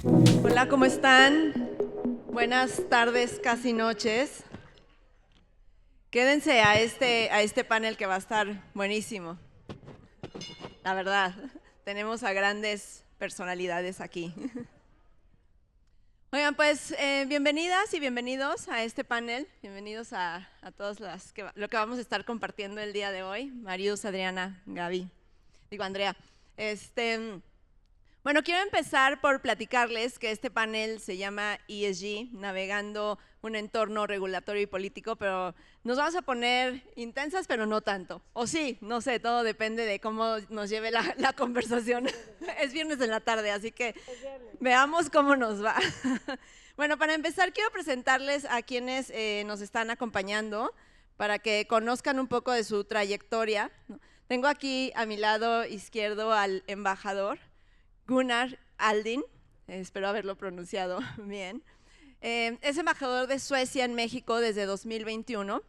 Hola, ¿cómo están? Buenas tardes, casi noches. Quédense a este panel que va a estar buenísimo. La verdad, tenemos a grandes personalidades aquí. Oigan, pues bienvenidas y bienvenidos a este panel. Bienvenidos a todos lo que vamos a estar compartiendo el día de hoy. Marius, Adriana, Gaby, Andrea. Bueno, quiero empezar por platicarles que este panel se llama ESG, Navegando un entorno regulatorio y político, pero nos vamos a poner intensas, pero no tanto. O sí, no sé, todo depende de cómo nos lleve la conversación. Es viernes en la tarde, así que veamos cómo nos va. Bueno, para empezar, quiero presentarles a quienes nos están acompañando para que conozcan un poco de su trayectoria. Tengo aquí a mi lado izquierdo al embajador Gunnar Aldin, espero haberlo pronunciado bien. Es embajador de Suecia en México desde 2021.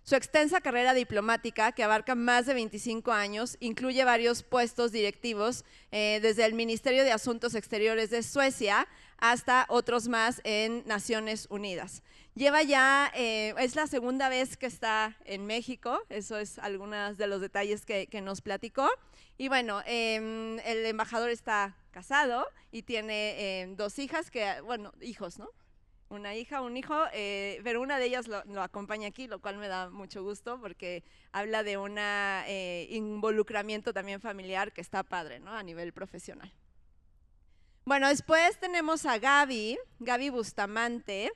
Su extensa carrera diplomática, que abarca más de 25 años, incluye varios puestos directivos, desde el Ministerio de Asuntos Exteriores de Suecia hasta otros más en Naciones Unidas. Lleva ya, es la segunda vez que está en México, eso es algunos de los detalles que nos platicó. Y bueno, el embajador está casado y tiene dos hijas, hijos, ¿no? Una hija, un hijo, pero una de ellas lo acompaña aquí, lo cual me da mucho gusto porque habla de un involucramiento también familiar que está padre, ¿no? A nivel profesional. Bueno, después tenemos a Gaby Bustamante.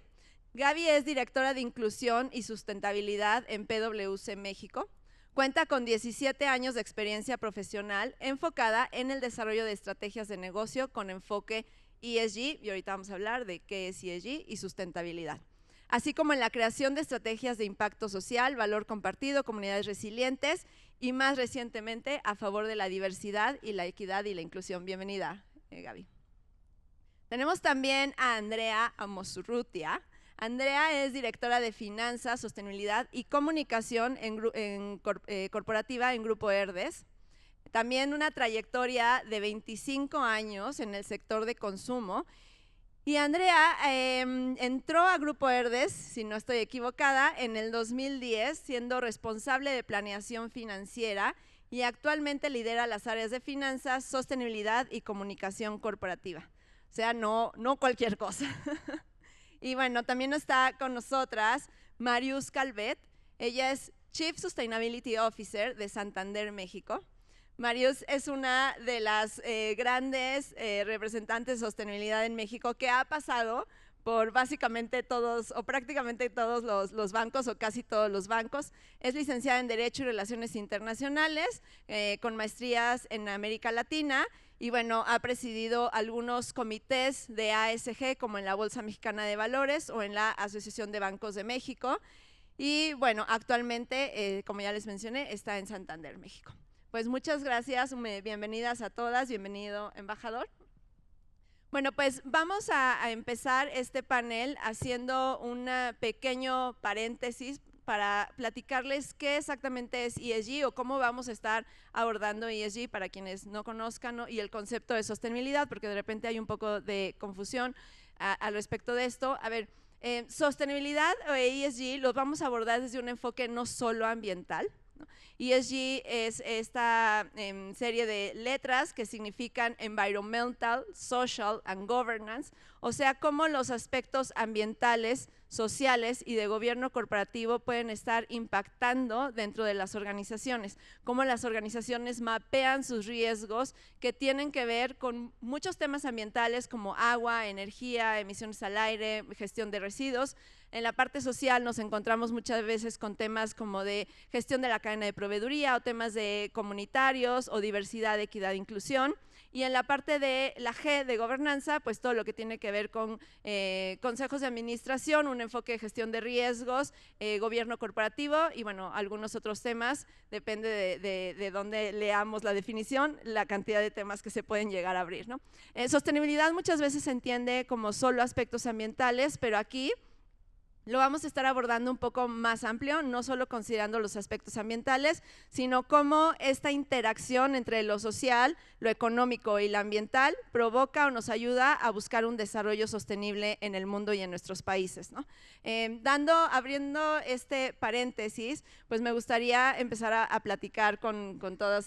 Gaby es directora de Inclusión y Sustentabilidad en PwC México. Cuenta con 17 años de experiencia profesional enfocada en el desarrollo de estrategias de negocio con enfoque ESG, y ahorita vamos a hablar de qué es ESG y sustentabilidad, así como en la creación de estrategias de impacto social, valor compartido, comunidades resilientes y más recientemente a favor de la diversidad y la equidad y la inclusión. Bienvenida, Gaby. Tenemos también a Andrea Amosurrutia. Andrea es directora de Finanzas, Sostenibilidad y Comunicación corporativa en Grupo Herdes. También una trayectoria de 25 años en el sector de consumo. Y Andrea entró a Grupo Herdes, si no estoy equivocada, en el 2010, siendo responsable de planeación financiera y actualmente lidera las áreas de finanzas, sostenibilidad y comunicación corporativa. O sea, no cualquier cosa. Y bueno, también está con nosotras Marius Calvet. Ella es Chief Sustainability Officer de Santander, México. Marius es una de las grandes representantes de sostenibilidad en México que ha pasado por básicamente todos o prácticamente todos los bancos o casi todos los bancos. Es licenciada en Derecho y Relaciones Internacionales, con maestrías en América Latina. Y bueno, ha presidido algunos comités de ASG, como en la Bolsa Mexicana de Valores o en la Asociación de Bancos de México. Y bueno, actualmente, como ya les mencioné, está en Santander, México. Pues muchas gracias, bienvenidas a todas, bienvenido, embajador. Bueno, pues vamos a empezar este panel haciendo un pequeño paréntesis para platicarles qué exactamente es ESG o cómo vamos a estar abordando ESG para quienes no conozcan, ¿no? Y el concepto de sostenibilidad, porque de repente hay un poco de confusión al respecto de esto. A ver, sostenibilidad o ESG los vamos a abordar desde un enfoque no solo ambiental, ¿no? ESG es esta serie de letras que significan Environmental, Social and Governance, o sea, cómo los aspectos ambientales, sociales y de gobierno corporativo pueden estar impactando dentro de las organizaciones, cómo las organizaciones mapean sus riesgos que tienen que ver con muchos temas ambientales como agua, energía, emisiones al aire, gestión de residuos. En la parte social nos encontramos muchas veces con temas como de gestión de la cadena de proveeduría o temas de comunitarios o diversidad, equidad e inclusión. Y en la parte de la G de gobernanza, pues todo lo que tiene que ver con consejos de administración, un enfoque de gestión de riesgos, gobierno corporativo y bueno, algunos otros temas, depende de dónde leamos la definición, la cantidad de temas que se pueden llegar a abrir, ¿no? Sostenibilidad muchas veces se entiende como solo aspectos ambientales, pero aquí lo vamos a estar abordando un poco más amplio, no solo considerando los aspectos ambientales, sino cómo esta interacción entre lo social, lo económico y lo ambiental provoca o nos ayuda a buscar un desarrollo sostenible en el mundo y en nuestros países, ¿no? Abriendo este paréntesis, pues me gustaría empezar a platicar con todos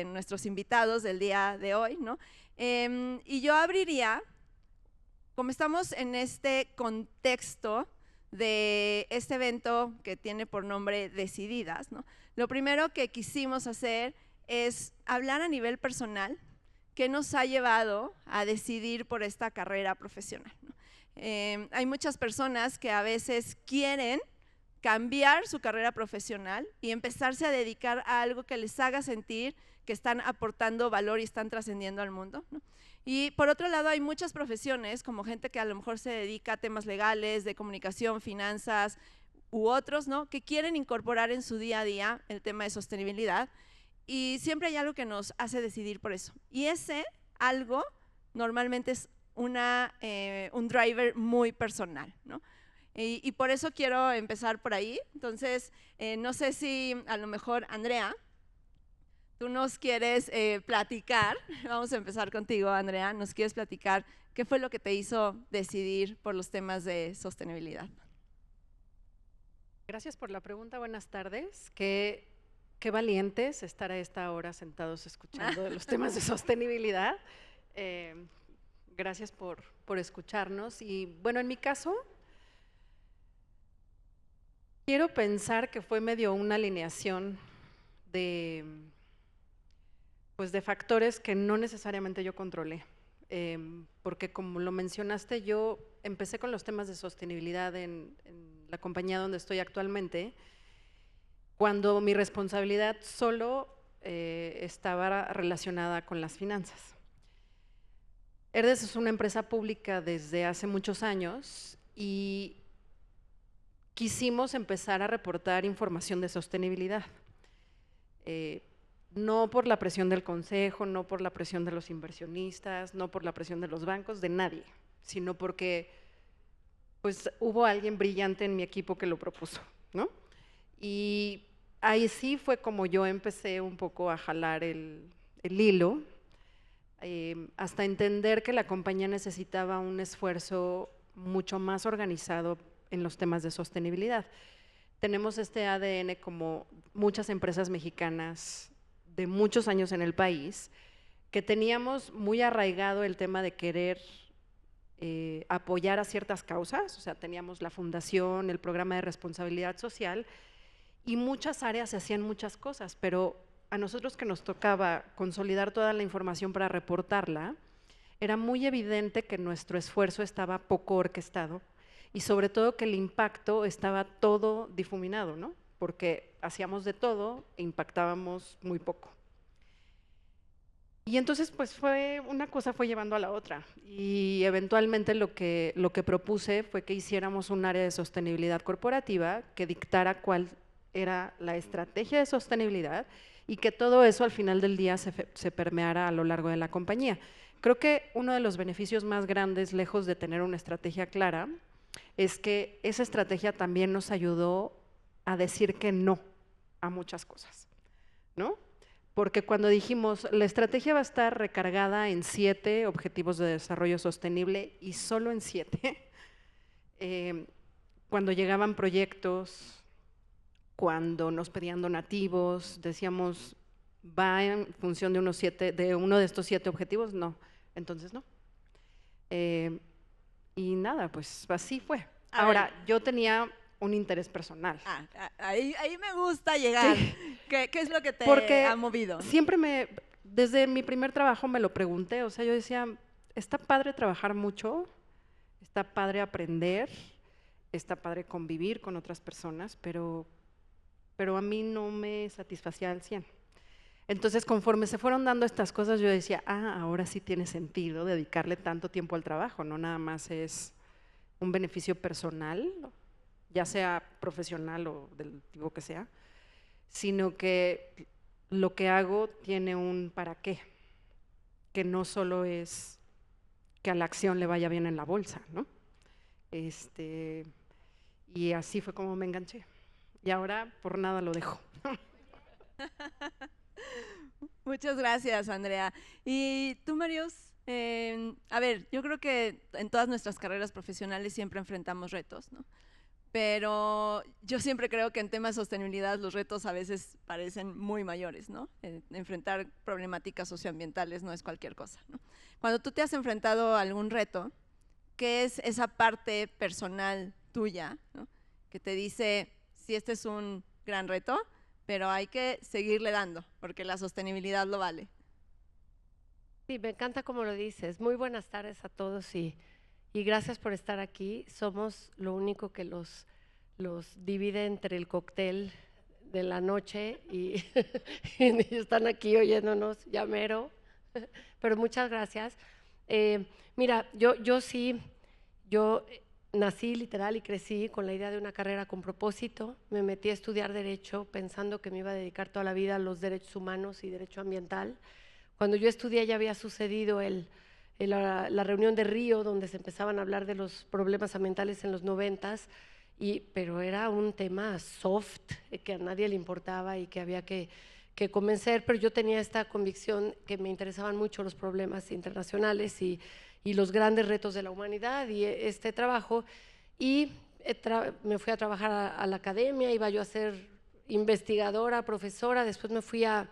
nuestros invitados del día de hoy, ¿no? Y yo abriría, como estamos en este contexto de este evento que tiene por nombre Decididas, ¿no? Lo primero que quisimos hacer es hablar a nivel personal qué nos ha llevado a decidir por esta carrera profesional, ¿no? Hay muchas personas que a veces quieren cambiar su carrera profesional y empezarse a dedicar a algo que les haga sentir que están aportando valor y están trascendiendo al mundo, ¿no? Y por otro lado hay muchas profesiones, como gente que a lo mejor se dedica a temas legales, de comunicación, finanzas u otros, ¿no? Que quieren incorporar en su día a día el tema de sostenibilidad y siempre hay algo que nos hace decidir por eso. Y ese algo normalmente es un driver muy personal, ¿no? Y por eso quiero empezar por ahí. Entonces, no sé si a lo mejor, Andrea, tú nos quieres platicar, vamos a empezar contigo, Andrea, nos quieres platicar qué fue lo que te hizo decidir por los temas de sostenibilidad. Gracias por la pregunta, buenas tardes. Qué valientes estar a esta hora sentados escuchando de los temas de sostenibilidad. Gracias por escucharnos. Y bueno, en mi caso, quiero pensar que fue medio una alineación de factores que no necesariamente yo controlé, porque como lo mencionaste, yo empecé con los temas de sostenibilidad en la compañía donde estoy actualmente, cuando mi responsabilidad solo estaba relacionada con las finanzas. Herdes es una empresa pública desde hace muchos años y quisimos empezar a reportar información de sostenibilidad. No por la presión del consejo, no por la presión de los inversionistas, no por la presión de los bancos, de nadie, sino porque pues hubo alguien brillante en mi equipo que lo propuso, ¿no? Y ahí sí fue como yo empecé un poco a jalar el hilo, hasta entender que la compañía necesitaba un esfuerzo mucho más organizado en los temas de sostenibilidad. Tenemos este ADN como muchas empresas mexicanas de muchos años en el país, que teníamos muy arraigado el tema de querer apoyar a ciertas causas, o sea, teníamos la fundación, el programa de responsabilidad social y muchas áreas se hacían muchas cosas, pero a nosotros que nos tocaba consolidar toda la información para reportarla, era muy evidente que nuestro esfuerzo estaba poco orquestado y sobre todo que el impacto estaba todo difuminado, ¿no? Porque hacíamos de todo e impactábamos muy poco. Y entonces pues una cosa fue llevando a la otra y eventualmente lo que propuse fue que hiciéramos un área de sostenibilidad corporativa que dictara cuál era la estrategia de sostenibilidad y que todo eso al final del día se permeara a lo largo de la compañía. Creo que uno de los beneficios más grandes, lejos de tener una estrategia clara, es que esa estrategia también nos ayudó a decir que no a muchas cosas, ¿no? Porque cuando dijimos, la estrategia va a estar recargada en 7 objetivos de desarrollo sostenible y solo en 7, cuando llegaban proyectos, cuando nos pedían donativos, decíamos, ¿va en función de uno de estos 7 objetivos? No, entonces no. Y nada, pues así fue. Ahora, yo tenía un interés personal. Ahí me gusta llegar. Sí. ¿Qué es lo que te ha movido? Siempre desde mi primer trabajo me lo pregunté, o sea, yo decía, está padre trabajar mucho, está padre aprender, está padre convivir con otras personas, pero a mí no me satisfacía al 100. Entonces, conforme se fueron dando estas cosas, yo decía, ahora sí tiene sentido dedicarle tanto tiempo al trabajo, no nada más es un beneficio personal, ya sea profesional o del tipo que sea, sino que lo que hago tiene un para qué, que no solo es que a la acción le vaya bien en la bolsa, ¿no? Y así fue como me enganché. Y ahora por nada lo dejo. Muchas gracias, Andrea. Y tú, Marius, a ver, yo creo que en todas nuestras carreras profesionales siempre enfrentamos retos, ¿no? Pero yo siempre creo que en temas de sostenibilidad los retos a veces parecen muy mayores, ¿no? Enfrentar problemáticas socioambientales no es cualquier cosa, ¿no? Cuando tú te has enfrentado a algún reto, ¿qué es esa parte personal tuya, ¿no? Que te dice, sí, este es un gran reto, pero hay que seguirle dando, porque la sostenibilidad lo vale? Sí, me encanta como lo dices. Muy buenas tardes a todos y gracias por estar aquí. Somos lo único que los divide entre el cóctel de la noche y, y están aquí oyéndonos, ya mero. Pero muchas gracias. Mira, yo sí, yo nací literal y crecí con la idea de una carrera con propósito. Me metí a estudiar Derecho pensando que me iba a dedicar toda la vida a los derechos humanos y derecho ambiental. Cuando yo estudié ya había sucedido la reunión de Río, donde se empezaban a hablar de los problemas ambientales en los 90s, pero era un tema soft, que a nadie le importaba y que había que convencer, pero yo tenía esta convicción que me interesaban mucho los problemas internacionales y los grandes retos de la humanidad y este trabajo, y me fui a trabajar a la academia, iba yo a ser investigadora, profesora, después me fui a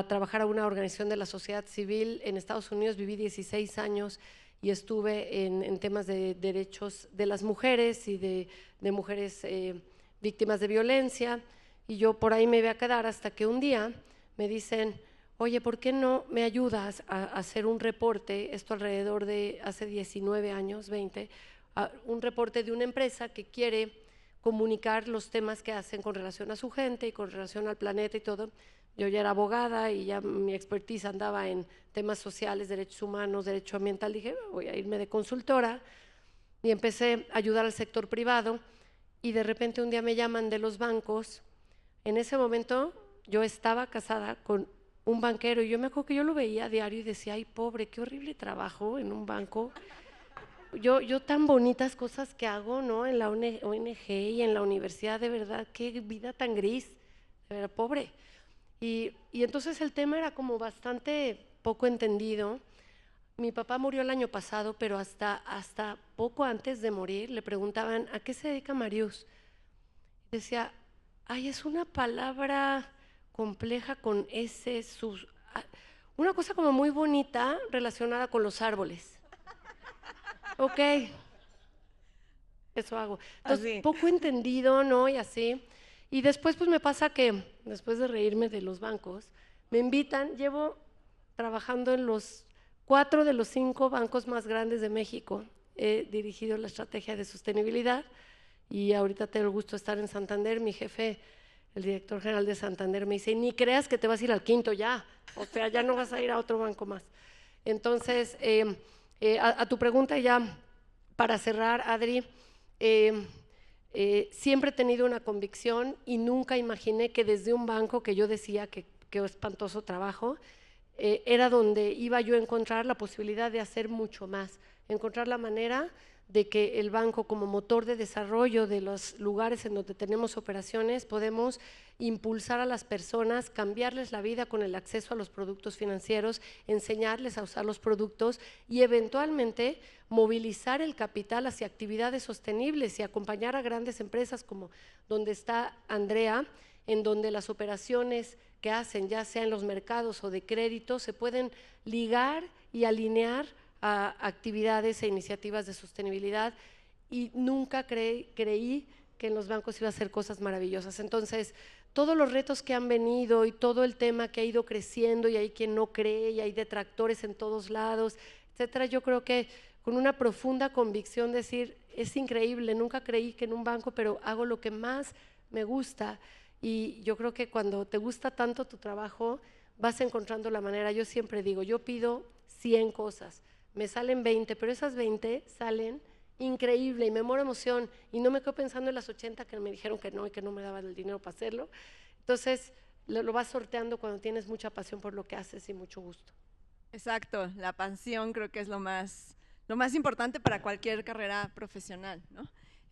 trabajar a una organización de la sociedad civil en Estados Unidos, viví 16 años y estuve en temas de derechos de las mujeres y de mujeres víctimas de violencia, y yo por ahí me iba a quedar hasta que un día me dicen, oye, ¿por qué no me ayudas a hacer un reporte, esto alrededor de hace 19 años, 20, un reporte de una empresa que quiere comunicar los temas que hacen con relación a su gente y con relación al planeta y todo? Yo ya era abogada y ya mi expertise andaba en temas sociales, derechos humanos, derecho ambiental. Dije, voy a irme de consultora, y empecé a ayudar al sector privado, y de repente un día me llaman de los bancos. En ese momento yo estaba casada con un banquero y yo me acuerdo que yo lo veía a diario y decía, ay, pobre, qué horrible trabajo en un banco. Yo tan bonitas cosas que hago, ¿no? En la ONG y en la universidad, de verdad, qué vida tan gris, de verdad, pobre. Y entonces el tema era como bastante poco entendido. Mi papá murió el año pasado, pero hasta poco antes de morir le preguntaban, ¿a qué se dedica Marius? Decía, ay, es una palabra compleja con ese, una cosa como muy bonita relacionada con los árboles. Ok, eso hago. Entonces, Así. poco entendido, ¿no? Y así. Y después pues me pasa que, después de reírme de los bancos, me invitan, llevo trabajando en los 4 de los 5 bancos más grandes de México, he dirigido la estrategia de sostenibilidad, y ahorita tengo el gusto de estar en Santander. Mi jefe, el director general de Santander, me dice, ni creas que te vas a ir al quinto ya, o sea, ya no vas a ir a otro banco más. Entonces, a tu pregunta ya, para cerrar, Adri, siempre he tenido una convicción y nunca imaginé que desde un banco que yo decía que espantoso trabajo, era donde iba yo a encontrar la posibilidad de hacer mucho más, encontrar la manera de que el banco, como motor de desarrollo de los lugares en donde tenemos operaciones, podemos impulsar a las personas, cambiarles la vida con el acceso a los productos financieros, enseñarles a usar los productos y eventualmente movilizar el capital hacia actividades sostenibles y acompañar a grandes empresas como donde está Andrea, en donde las operaciones que hacen, ya sea en los mercados o de crédito, se pueden ligar y alinear a actividades e iniciativas de sostenibilidad, y nunca creí que en los bancos iba a hacer cosas maravillosas. Entonces, todos los retos que han venido y todo el tema que ha ido creciendo, y hay quien no cree y hay detractores en todos lados, etcétera, yo creo que con una profunda convicción decir, es increíble, nunca creí que en un banco, pero hago lo que más me gusta. Y yo creo que cuando te gusta tanto tu trabajo, vas encontrando la manera. Yo siempre digo, yo pido 100 cosas, me salen 20, pero esas 20 salen increíble y me muero de emoción y no me quedo pensando en las 80 que me dijeron que no y que no me daban el dinero para hacerlo. Entonces lo vas sorteando cuando tienes mucha pasión por lo que haces y mucho gusto. Exacto, la pasión creo que es lo más importante para cualquier carrera profesional, ¿no?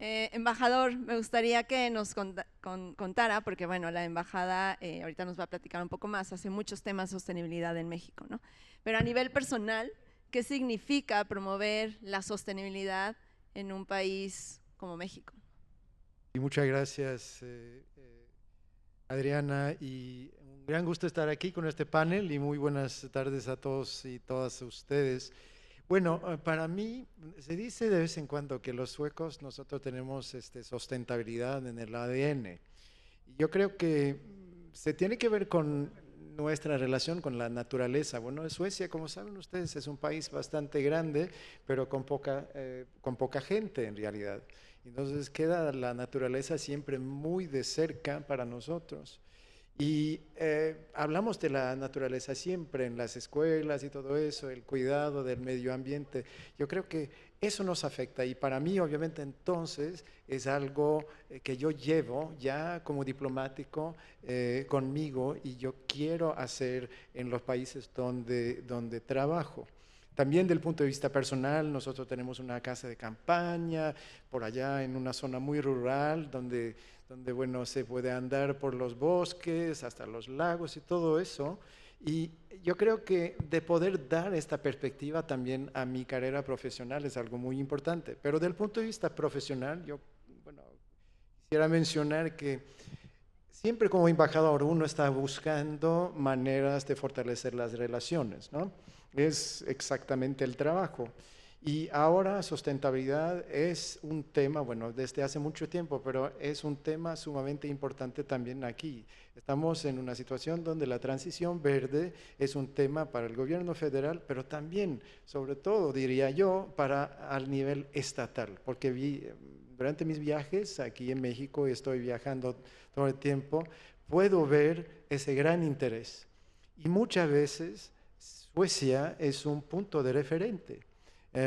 Embajador, me gustaría que nos contara, porque bueno, la embajada ahorita nos va a platicar un poco más, hace muchos temas de sostenibilidad en México, ¿no? Pero a nivel personal, ¿qué significa promover la sostenibilidad en un país como México? Y muchas gracias, Adriana, y un gran gusto estar aquí con este panel y muy buenas tardes a todos y todas ustedes. Bueno, para mí se dice de vez en cuando que los suecos nosotros tenemos sustentabilidad en el ADN. Y yo creo que se tiene que ver con nuestra relación con la naturaleza. Bueno, Suecia, como saben ustedes, es un país bastante grande, pero con poca gente en realidad. Entonces queda la naturaleza siempre muy de cerca para nosotros. Y hablamos de la naturaleza siempre en las escuelas y todo eso, el cuidado del medio ambiente. Yo creo que eso nos afecta y para mí obviamente entonces es algo que yo llevo ya como diplomático conmigo y yo quiero hacer en los países donde trabajo. También del punto de vista personal, nosotros tenemos una casa de campaña por allá en una zona muy rural donde bueno, se puede andar por los bosques, hasta los lagos y todo eso. Y yo creo que de poder dar esta perspectiva también a mi carrera profesional es algo muy importante. Pero del punto de vista profesional, yo bueno, quisiera mencionar que siempre como embajador uno está buscando maneras de fortalecer las relaciones, ¿no? Es exactamente el trabajo. Y ahora sustentabilidad es un tema, bueno, desde hace mucho tiempo, pero es un tema sumamente importante también aquí. Estamos en una situación donde la transición verde es un tema para el gobierno federal, pero también, sobre todo, diría yo, al nivel estatal, porque durante mis viajes aquí en México, estoy viajando todo el tiempo, puedo ver ese gran interés. Y muchas veces Suecia es un punto de referente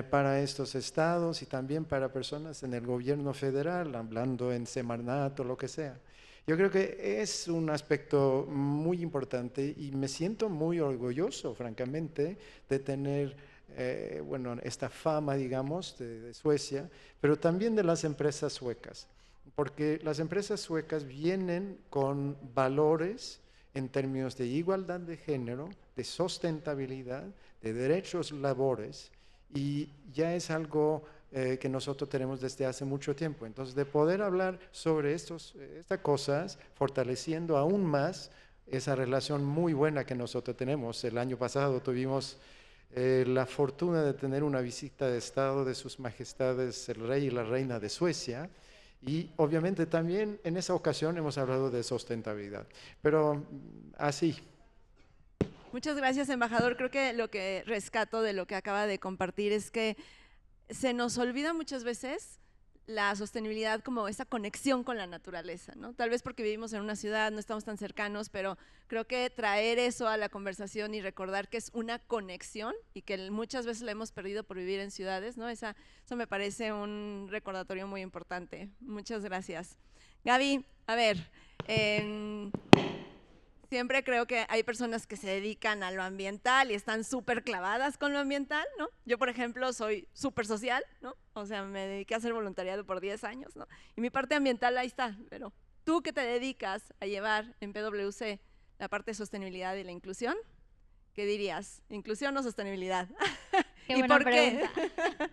para estos estados y también para personas en el gobierno federal, hablando en Semarnat o lo que sea. Yo creo que es un aspecto muy importante y me siento muy orgulloso, francamente, de tener bueno, esta fama, digamos, de Suecia, pero también de las empresas suecas, porque las empresas suecas vienen con valores en términos de igualdad de género, de sustentabilidad, de derechos laborales, y ya es algo que nosotros tenemos desde hace mucho tiempo. Entonces, de poder hablar sobre estas cosas, fortaleciendo aún más esa relación muy buena que nosotros tenemos. El año pasado tuvimos la fortuna de tener una visita de Estado de sus majestades el rey y la reina de Suecia, y obviamente también en esa ocasión hemos hablado de sustentabilidad. Pero así. Muchas gracias, embajador. Creo que lo que rescato de lo que acaba de compartir es que se nos olvida muchas veces la sostenibilidad como esa conexión con la naturaleza, ¿no? Tal vez porque vivimos en una ciudad, no estamos tan cercanos, pero creo que traer eso a la conversación y recordar que es una conexión y que muchas veces la hemos perdido por vivir en ciudades, ¿no? Eso me parece un recordatorio muy importante. Muchas gracias. Gaby, a ver, siempre creo que hay personas que se dedican a lo ambiental y están súper clavadas con lo ambiental, ¿no? Yo, por ejemplo, soy súper social, ¿no? O sea, me dediqué a hacer voluntariado por 10 años, ¿no? Y mi parte ambiental ahí está, pero tú que te dedicas a llevar en PwC la parte de sostenibilidad y la inclusión, ¿qué dirías? ¿Inclusión o sostenibilidad? Qué ¿Y buena por pregunta. qué?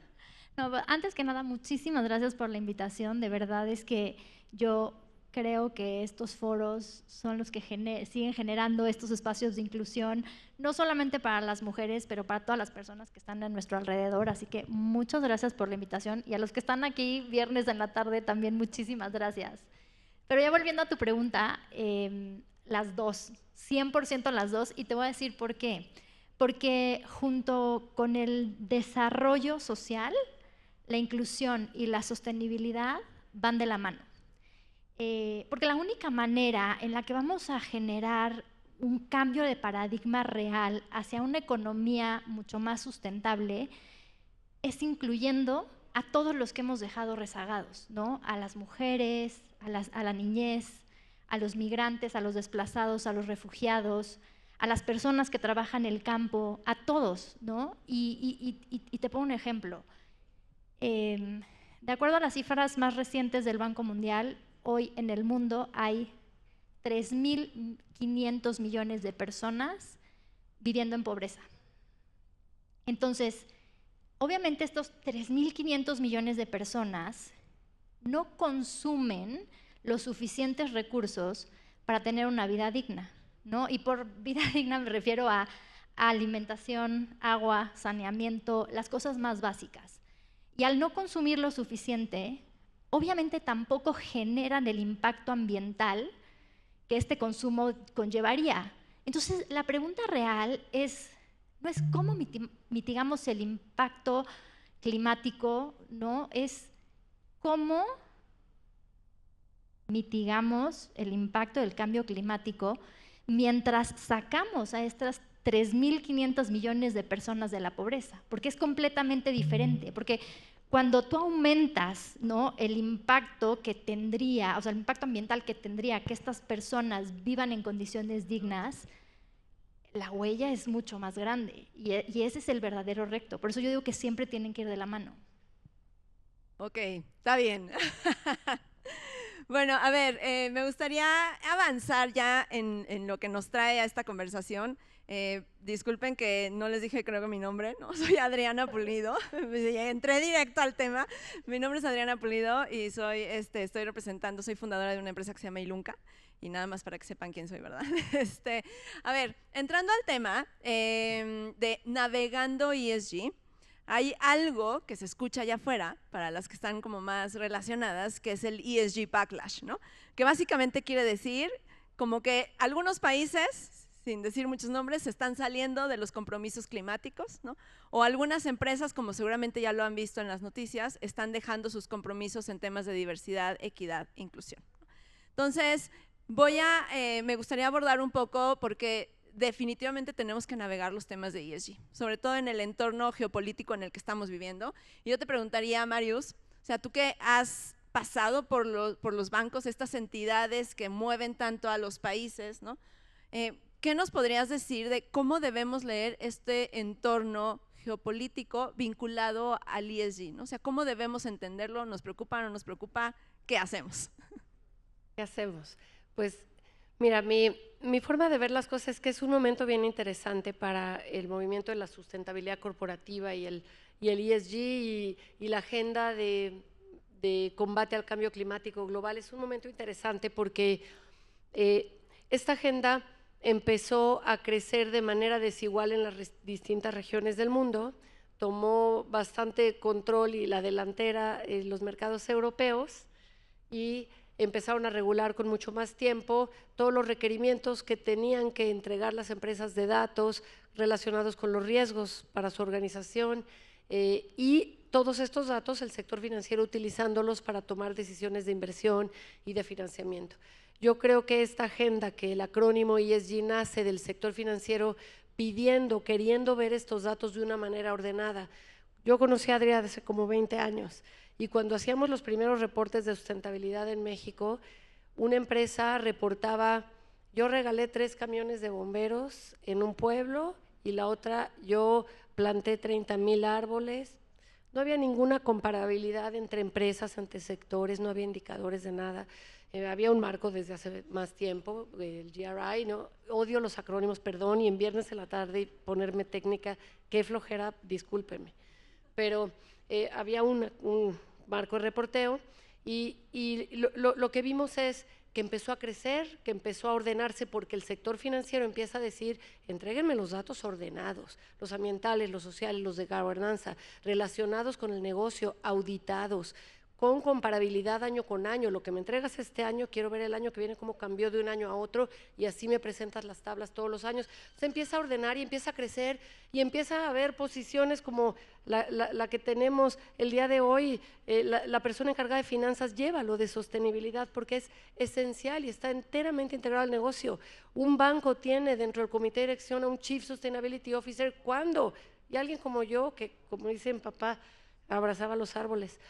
No, antes que nada, muchísimas gracias por la invitación. De verdad es que yo creo que estos foros son los que siguen generando estos espacios de inclusión, no solamente para las mujeres, pero para todas las personas que están a nuestro alrededor. Así que muchas gracias por la invitación, y a los que están aquí viernes en la tarde también muchísimas gracias. Pero ya volviendo a tu pregunta, las dos, 100% las dos, y te voy a decir por qué. Porque junto con el desarrollo social, la inclusión y la sostenibilidad van de la mano. Porque la única manera en la que vamos a generar un cambio de paradigma real hacia una economía mucho más sustentable es incluyendo a todos los que hemos dejado rezagados, ¿no? A las mujeres, a la niñez, a los migrantes, a los desplazados, a los refugiados, a las personas que trabajan en el campo, a todos, ¿no? Y te pongo un ejemplo. De acuerdo a las cifras más recientes del Banco Mundial, hoy en el mundo hay 3.500 millones de personas viviendo en pobreza. Entonces, obviamente estos 3.500 millones de personas no consumen los suficientes recursos para tener una vida digna, ¿no? Y por vida digna me refiero a alimentación, agua, saneamiento, las cosas más básicas. Y al no consumir lo suficiente, obviamente tampoco generan el impacto ambiental que este consumo conllevaría. Entonces, la pregunta real no es cómo mitigamos el impacto climático, ¿no? Es cómo mitigamos el impacto del cambio climático mientras sacamos a estas 3.500 millones de personas de la pobreza, porque es completamente diferente, porque cuando tú aumentas, ¿no?, el impacto que tendría, o sea, el impacto ambiental que tendría que estas personas vivan en condiciones dignas, la huella es mucho más grande y ese es el verdadero reto. Por eso yo digo que siempre tienen que ir de la mano. Ok, está bien. Bueno, a ver, me gustaría avanzar ya en lo que nos trae a esta conversación. Disculpen que no les dije creo que mi nombre, ¿no? Soy Adriana Pulido, entré directo al tema. Mi nombre es Adriana Pulido y soy fundadora de una empresa que se llama Ilunca, y nada más para que sepan quién soy, ¿verdad? A ver, entrando al tema de navegando ESG, hay algo que se escucha allá afuera, para las que están como más relacionadas, que es el ESG backlash, ¿no? Que básicamente quiere decir como que algunos países, sin decir muchos nombres, se están saliendo de los compromisos climáticos, ¿no? O algunas empresas, como seguramente ya lo han visto en las noticias, están dejando sus compromisos en temas de diversidad, equidad, inclusión. Entonces, me gustaría abordar un poco porque definitivamente tenemos que navegar los temas de ESG, sobre todo en el entorno geopolítico en el que estamos viviendo. Y yo te preguntaría, Marius, o sea, tú que has pasado por los bancos, estas entidades que mueven tanto a los países, ¿no? ¿Qué nos podrías decir de cómo debemos leer este entorno geopolítico vinculado al ESG, ¿no? O sea, ¿cómo debemos entenderlo? ¿Nos preocupa o no nos preocupa? ¿Qué hacemos? ¿Qué hacemos? Pues mira, mi forma de ver las cosas es que es un momento bien interesante para el movimiento de la sustentabilidad corporativa y el ESG y la agenda de combate al cambio climático global. Es un momento interesante porque esta agenda empezó a crecer de manera desigual en las distintas regiones del mundo, tomó bastante control y la delantera en los mercados europeos y empezaron a regular con mucho más tiempo todos los requerimientos que tenían que entregar las empresas de datos relacionados con los riesgos para su organización y todos estos datos el sector financiero utilizándolos para tomar decisiones de inversión y de financiamiento. Yo creo que esta agenda, que el acrónimo ESG nace del sector financiero queriendo ver estos datos de una manera ordenada. Yo conocí a Adriana hace como 20 años y cuando hacíamos los primeros reportes de sustentabilidad en México, una empresa reportaba, yo regalé 3 camiones de bomberos en un pueblo y la otra, yo planté 30,000 árboles. No había ninguna comparabilidad entre empresas, entre sectores, no había indicadores de nada. Había un marco desde hace más tiempo, el GRI, ¿no? Odio los acrónimos, perdón, y en viernes en la tarde ponerme técnica, qué flojera, discúlpeme. Pero había un marco de reporteo y lo que vimos es que empezó a crecer, que empezó a ordenarse porque el sector financiero empieza a decir, entréguenme los datos ordenados, los ambientales, los sociales, los de gobernanza, relacionados con el negocio, auditados, con comparabilidad año con año. Lo que me entregas este año, quiero ver el año que viene cómo cambió de un año a otro y así me presentas las tablas todos los años. Se empieza a ordenar y empieza a crecer y empieza a haber posiciones como la que tenemos el día de hoy. La persona encargada de finanzas lleva lo de sostenibilidad porque es esencial y está enteramente integrado al negocio. Un banco tiene dentro del comité de dirección a un Chief Sustainability Officer. ¿Cuándo? Y alguien como yo, que como dicen papá, abrazaba los árboles.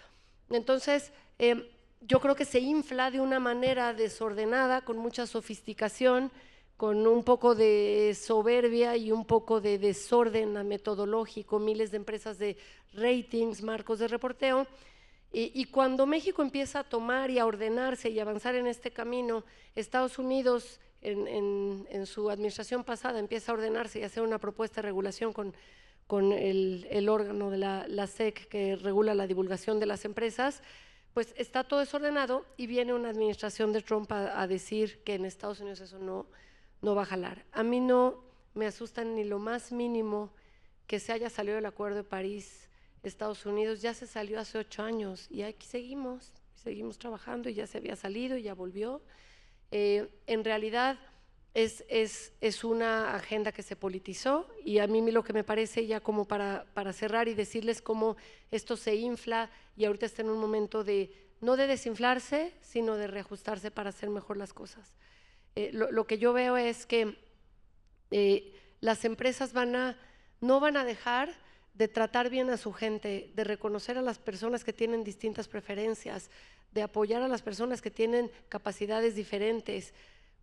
Entonces, yo creo que se infla de una manera desordenada, con mucha sofisticación, con un poco de soberbia y un poco de desorden metodológico, miles de empresas de ratings, marcos de reporteo, Y cuando México empieza a tomar y a ordenarse y avanzar en este camino, Estados Unidos en su administración pasada empieza a ordenarse y hacer una propuesta de regulación con el órgano de la SEC que regula la divulgación de las empresas, pues está todo desordenado y viene una administración de Trump a decir que en Estados Unidos eso no va a jalar. A mí no me asusta ni lo más mínimo que se haya salido del Acuerdo de París. Estados Unidos ya se salió hace 8 años y aquí seguimos trabajando y ya se había salido y ya volvió. En realidad es una agenda que se politizó y a mí lo que me parece ya como para cerrar y decirles cómo esto se infla y ahorita está en un momento no de desinflarse, sino de reajustarse para hacer mejor las cosas. Lo que yo veo es que las empresas no van a dejar de tratar bien a su gente, de reconocer a las personas que tienen distintas preferencias, de apoyar a las personas que tienen capacidades diferentes.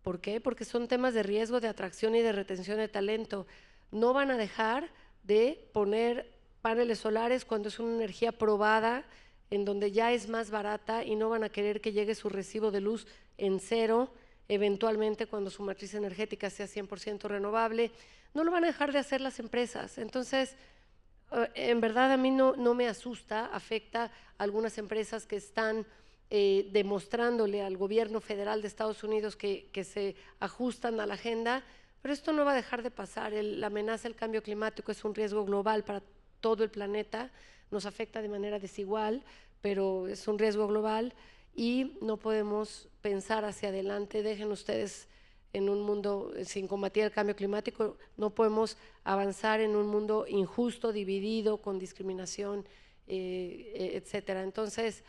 ¿Por qué? Porque son temas de riesgo, de atracción y de retención de talento. No van a dejar de poner paneles solares cuando es una energía probada, en donde ya es más barata y no van a querer que llegue su recibo de luz en cero, eventualmente cuando su matriz energética sea 100% renovable. No lo van a dejar de hacer las empresas. Entonces, en verdad a mí no me asusta, afecta a algunas empresas que están demostrándole al gobierno federal de Estados Unidos que se ajustan a la agenda, pero esto no va a dejar de pasar. La amenaza del cambio climático es un riesgo global para todo el planeta, nos afecta de manera desigual, pero es un riesgo global y no podemos pensar hacia adelante. Dejen ustedes en un mundo sin combatir el cambio climático, no podemos avanzar en un mundo injusto, dividido, con discriminación, etcétera. Entonces,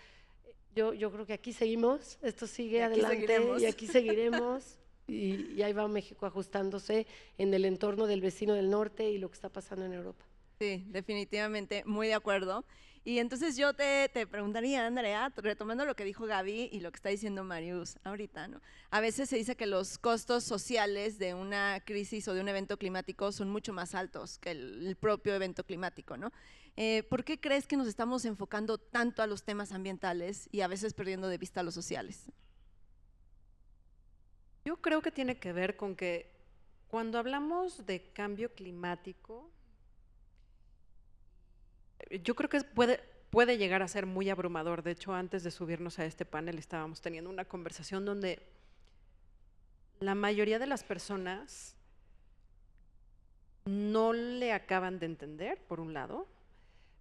yo creo que aquí seguimos, esto sigue adelante y aquí seguiremos y ahí va México ajustándose en el entorno del vecino del norte y lo que está pasando en Europa. Sí, definitivamente, muy de acuerdo. Y entonces yo te preguntaría, Andrea, retomando lo que dijo Gaby y lo que está diciendo Marius ahorita, ¿no? A veces se dice que los costos sociales de una crisis o de un evento climático son mucho más altos que el propio evento climático, ¿no? ¿Por qué crees que nos estamos enfocando tanto a los temas ambientales y a veces perdiendo de vista los sociales? Yo creo que tiene que ver con que cuando hablamos de cambio climático, yo creo que puede llegar a ser muy abrumador. De hecho, antes de subirnos a este panel estábamos teniendo una conversación donde la mayoría de las personas no le acaban de entender, por un lado,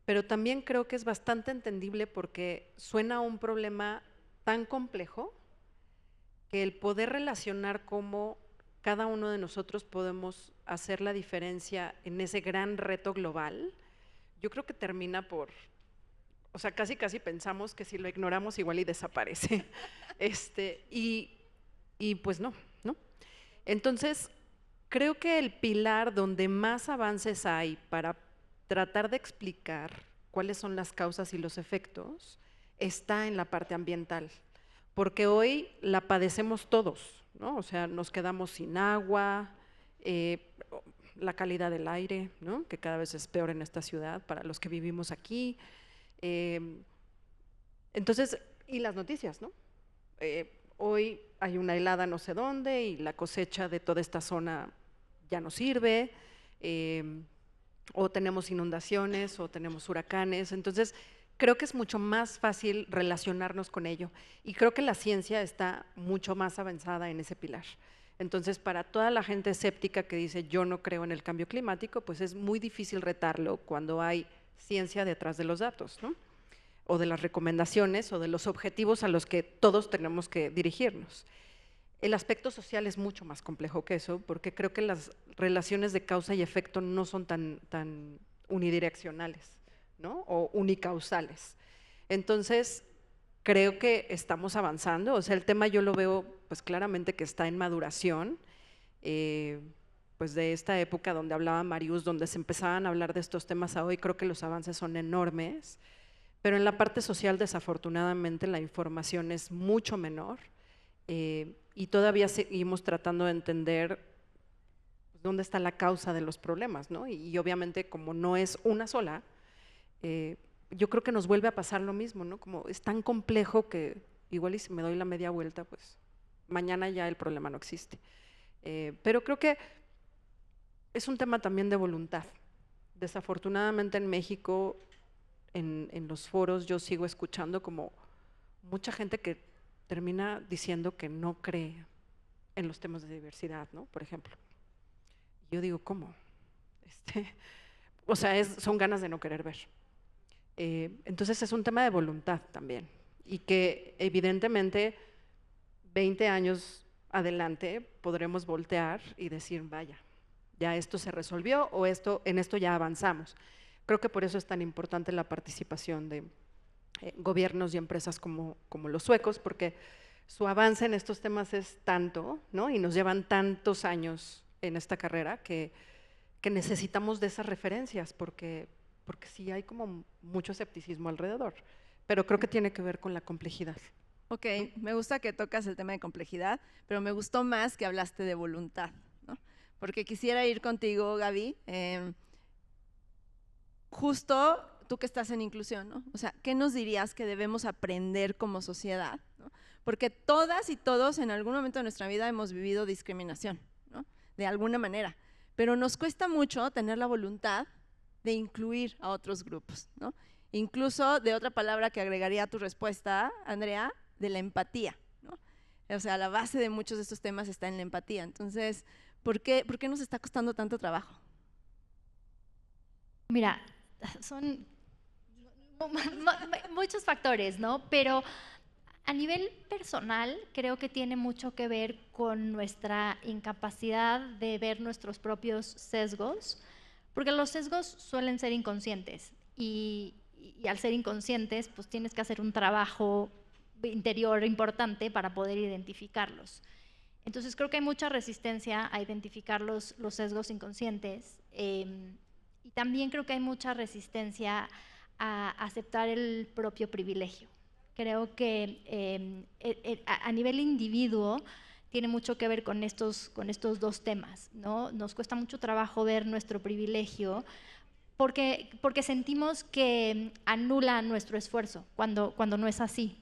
pero también creo que es bastante entendible porque suena a un problema tan complejo que el poder relacionar cómo cada uno de nosotros podemos hacer la diferencia en ese gran reto global, yo creo que termina por, o sea, casi pensamos que si lo ignoramos igual y desaparece. Y pues no. Entonces, creo que el pilar donde más avances hay para tratar de explicar cuáles son las causas y los efectos está en la parte ambiental, porque hoy la padecemos todos, ¿no? O sea, nos quedamos sin agua, la calidad del aire, ¿no? Que cada vez es peor en esta ciudad para los que vivimos aquí. Entonces, y las noticias, ¿no? Hoy hay una helada no sé dónde y la cosecha de toda esta zona ya no sirve, o tenemos inundaciones o tenemos huracanes. Entonces, creo que es mucho más fácil relacionarnos con ello y creo que la ciencia está mucho más avanzada en ese pilar. Entonces, para toda la gente escéptica que dice yo no creo en el cambio climático, pues es muy difícil retarlo cuando hay ciencia detrás de los datos, ¿no? O de las recomendaciones o de los objetivos a los que todos tenemos que dirigirnos. El aspecto social es mucho más complejo que eso, porque creo que las relaciones de causa y efecto no son tan unidireccionales, ¿no? O unicausales. Entonces, creo que estamos avanzando, o sea, el tema yo lo veo pues claramente que está en maduración, pues de esta época donde hablaba Marius, donde se empezaban a hablar de estos temas a hoy, creo que los avances son enormes, pero en la parte social desafortunadamente la información es mucho menor y todavía seguimos tratando de entender dónde está la causa de los problemas, ¿no? Y obviamente como no es una sola, yo creo que nos vuelve a pasar lo mismo, ¿no? Como es tan complejo que igual y si me doy la media vuelta, pues mañana ya el problema no existe. Pero creo que es un tema también de voluntad. Desafortunadamente en México, en los foros, yo sigo escuchando como mucha gente que termina diciendo que no cree en los temas de diversidad, ¿no? Por ejemplo. Yo digo, ¿cómo? O sea, son ganas de no querer ver. Entonces es un tema de voluntad también. Y que evidentemente 20 años adelante podremos voltear y decir, vaya, ya esto se resolvió o en esto ya avanzamos. Creo que por eso es tan importante la participación de gobiernos y empresas como los suecos, porque su avance en estos temas es tanto, ¿no? Y nos llevan tantos años en esta carrera que necesitamos de esas referencias, porque sí hay como mucho escepticismo alrededor, pero creo que tiene que ver con la complejidad. Ok, me gusta que tocas el tema de complejidad, pero me gustó más que hablaste de voluntad, ¿no? Porque quisiera ir contigo, Gaby, justo tú que estás en inclusión, ¿no? O sea, ¿qué nos dirías que debemos aprender como sociedad, ¿no? Porque todas y todos en algún momento de nuestra vida hemos vivido discriminación, ¿no? De alguna manera, pero nos cuesta mucho tener la voluntad de incluir a otros grupos, ¿no? Incluso de otra palabra que agregaría a tu respuesta, Andrea, de la empatía, ¿no? O sea, la base de muchos de estos temas está en la empatía. Entonces, ¿por qué nos está costando tanto trabajo? Mira, son muchos factores, ¿no? Pero a nivel personal, creo que tiene mucho que ver con nuestra incapacidad de ver nuestros propios sesgos, porque los sesgos suelen ser inconscientes y al ser inconscientes, pues tienes que hacer un trabajo interior importante para poder identificarlos. Entonces creo que hay mucha resistencia a identificar los sesgos inconscientes y también creo que hay mucha resistencia a aceptar el propio privilegio. Creo que a nivel individuo tiene mucho que ver con estos dos temas, ¿no? Nos cuesta mucho trabajo ver nuestro privilegio porque sentimos que anula nuestro esfuerzo cuando no es así.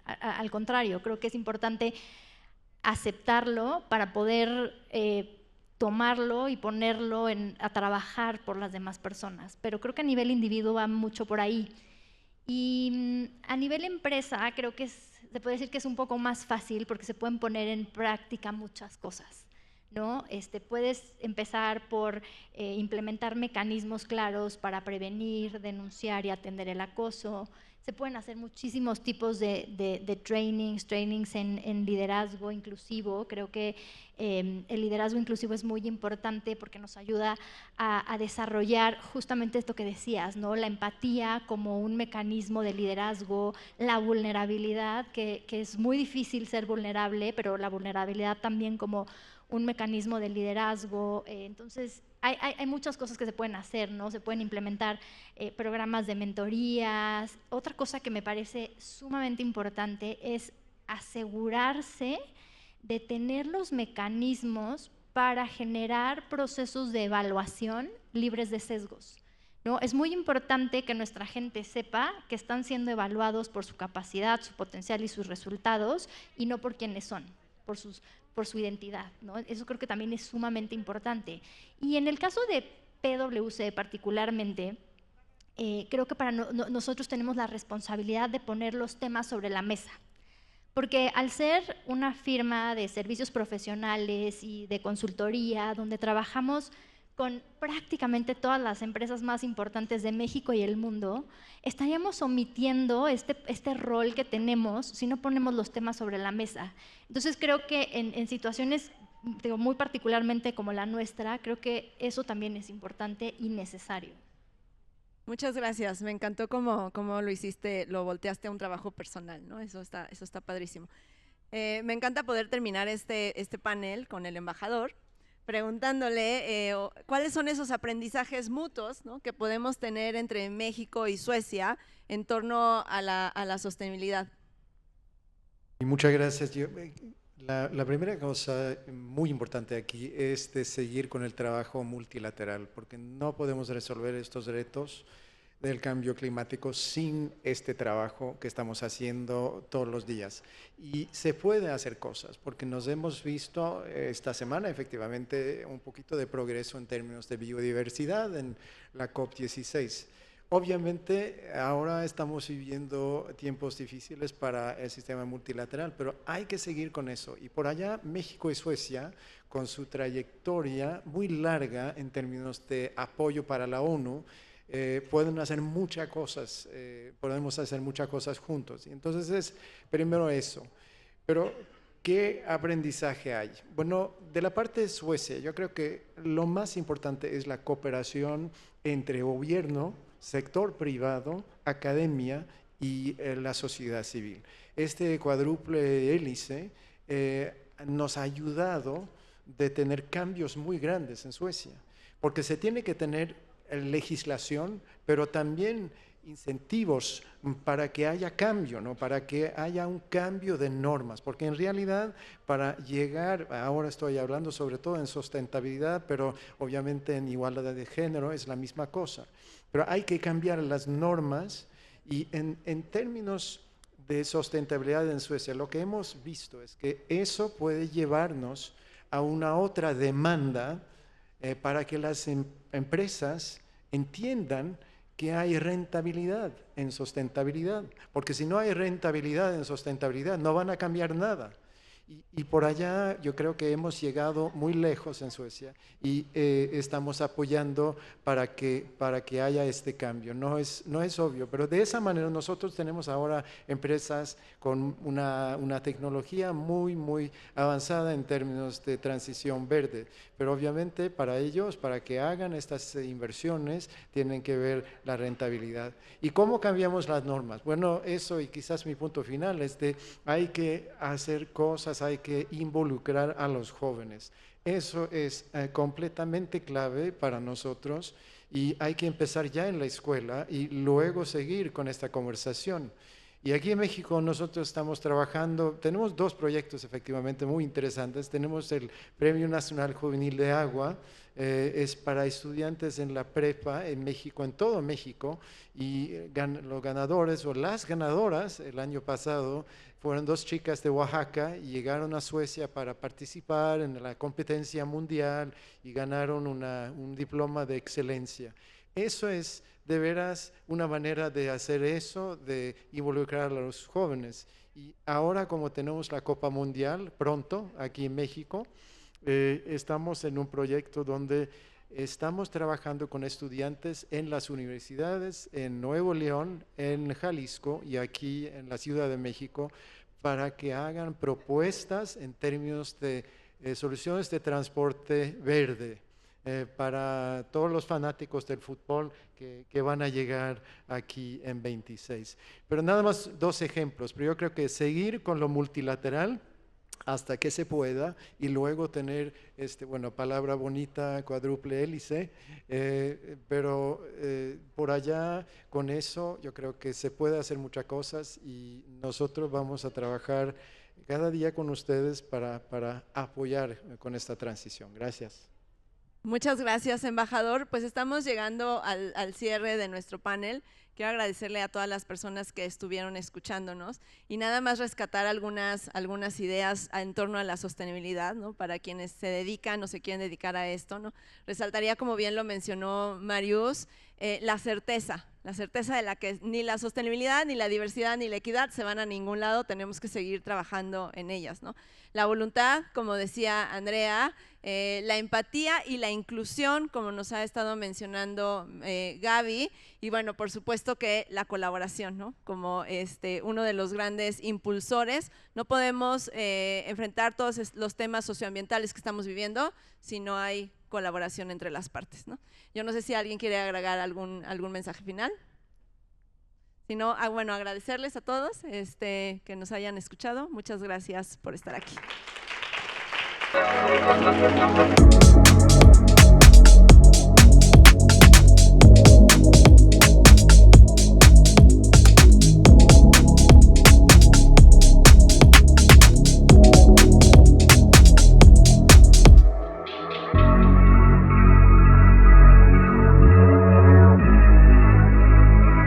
Al contrario, creo que es importante aceptarlo para poder tomarlo y ponerlo a trabajar por las demás personas. Pero creo que a nivel individuo va mucho por ahí. Y a nivel empresa creo que se puede decir que es un poco más fácil porque se pueden poner en práctica muchas cosas, ¿no? Puedes empezar por implementar mecanismos claros para prevenir, denunciar y atender el acoso. Se pueden hacer muchísimos tipos de trainings en liderazgo inclusivo. Creo que el liderazgo inclusivo es muy importante porque nos ayuda a desarrollar justamente esto que decías, ¿no? La empatía como un mecanismo de liderazgo, la vulnerabilidad, que es muy difícil ser vulnerable, pero la vulnerabilidad también como un mecanismo de liderazgo. Entonces, hay muchas cosas que se pueden hacer, ¿no? Se pueden implementar programas de mentorías. Otra cosa que me parece sumamente importante es asegurarse de tener los mecanismos para generar procesos de evaluación libres de sesgos, ¿no? Es muy importante que nuestra gente sepa que están siendo evaluados por su capacidad, su potencial y sus resultados, y no por quiénes son, por su identidad, ¿no? Eso creo que también es sumamente importante. Y en el caso de PwC particularmente, creo que para nosotros tenemos la responsabilidad de poner los temas sobre la mesa. Porque al ser una firma de servicios profesionales y de consultoría, donde trabajamos con prácticamente todas las empresas más importantes de México y el mundo, estaríamos omitiendo este rol que tenemos si no ponemos los temas sobre la mesa. Entonces creo que en situaciones, digo, muy particularmente como la nuestra, creo que eso también es importante y necesario. Muchas gracias, me encantó cómo lo hiciste, lo volteaste a un trabajo personal, ¿no? Eso está padrísimo. Me encanta poder terminar este panel con el embajador, preguntándole cuáles son esos aprendizajes mutuos, ¿no?, que podemos tener entre México y Suecia en torno a la sostenibilidad. Y muchas gracias. La primera cosa muy importante aquí es de seguir con el trabajo multilateral, porque no podemos resolver estos retos del cambio climático sin este trabajo que estamos haciendo todos los días. Y se puede hacer cosas, porque nos hemos visto esta semana efectivamente un poquito de progreso en términos de biodiversidad en la COP16. Obviamente ahora estamos viviendo tiempos difíciles para el sistema multilateral, pero hay que seguir con eso. Y por allá México y Suecia, con su trayectoria muy larga en términos de apoyo para la ONU, pueden hacer muchas cosas, podemos hacer muchas cosas juntos. Y entonces es primero eso. Pero, ¿qué aprendizaje hay? Bueno, de la parte de Suecia, yo creo que lo más importante es la cooperación entre gobierno, sector privado, academia y la sociedad civil. Este cuádruple hélice nos ha ayudado de tener cambios muy grandes en Suecia, porque se tiene que tener legislación, pero también incentivos para que haya cambio, ¿no? Para que haya un cambio de normas, porque en realidad para llegar, ahora estoy hablando sobre todo en sustentabilidad, pero obviamente en igualdad de género es la misma cosa, pero hay que cambiar las normas y en términos de sustentabilidad en Suecia, lo que hemos visto es que eso puede llevarnos a una otra demanda para que las empresas entiendan que hay rentabilidad en sustentabilidad, porque si no hay rentabilidad en sustentabilidad no van a cambiar nada. Y por allá yo creo que hemos llegado muy lejos en Suecia y estamos apoyando para que haya este cambio. No es obvio, pero de esa manera nosotros tenemos ahora empresas con una tecnología muy avanzada en términos de transición verde. Pero obviamente para ellos, para que hagan estas inversiones, tienen que ver la rentabilidad. ¿Y cómo cambiamos las normas? Bueno, eso y quizás mi punto final es de hay que hacer cosas, hay que involucrar a los jóvenes. Eso es completamente clave para nosotros y hay que empezar ya en la escuela y luego seguir con esta conversación. Y aquí en México nosotros estamos trabajando, tenemos dos proyectos efectivamente muy interesantes. Tenemos el Premio Nacional Juvenil de Agua, es para estudiantes en la prepa en México, en todo México, y los ganadores o las ganadoras el año pasado fueron dos chicas de Oaxaca y llegaron a Suecia para participar en la competencia mundial y ganaron un diploma de excelencia. Eso es de veras una manera de hacer eso, de involucrar a los jóvenes. Y ahora como tenemos la Copa Mundial pronto aquí en México, estamos en un proyecto donde estamos trabajando con estudiantes en las universidades, en Nuevo León, en Jalisco y aquí en la Ciudad de México, para que hagan propuestas en términos de soluciones de transporte verde. Para todos los fanáticos del fútbol que van a llegar aquí en 26. Pero nada más dos ejemplos, pero yo creo que seguir con lo multilateral hasta que se pueda y luego tener, palabra bonita, cuádruple hélice, pero por allá con eso yo creo que se puede hacer muchas cosas y nosotros vamos a trabajar cada día con ustedes para apoyar con esta transición. Gracias. Muchas gracias, embajador. Pues estamos llegando al cierre de nuestro panel. Quiero agradecerle a todas las personas que estuvieron escuchándonos y nada más rescatar algunas ideas en torno a la sostenibilidad, ¿no? Para quienes se dedican o se quieren dedicar a esto, ¿no? Resaltaría, como bien lo mencionó Marius, la certeza de la que ni la sostenibilidad, ni la diversidad, ni la equidad se van a ningún lado, tenemos que seguir trabajando en ellas, ¿no? La voluntad, como decía Andrea, la empatía y la inclusión, como nos ha estado mencionando Gaby, y bueno, por supuesto que la colaboración, ¿no? Como uno de los grandes impulsores. No podemos enfrentar todos los temas socioambientales que estamos viviendo si no hay colaboración entre las partes, ¿no? Yo no sé si alguien quiere agregar algún mensaje final. Si no, bueno, agradecerles a todos que nos hayan escuchado. Muchas gracias por estar aquí.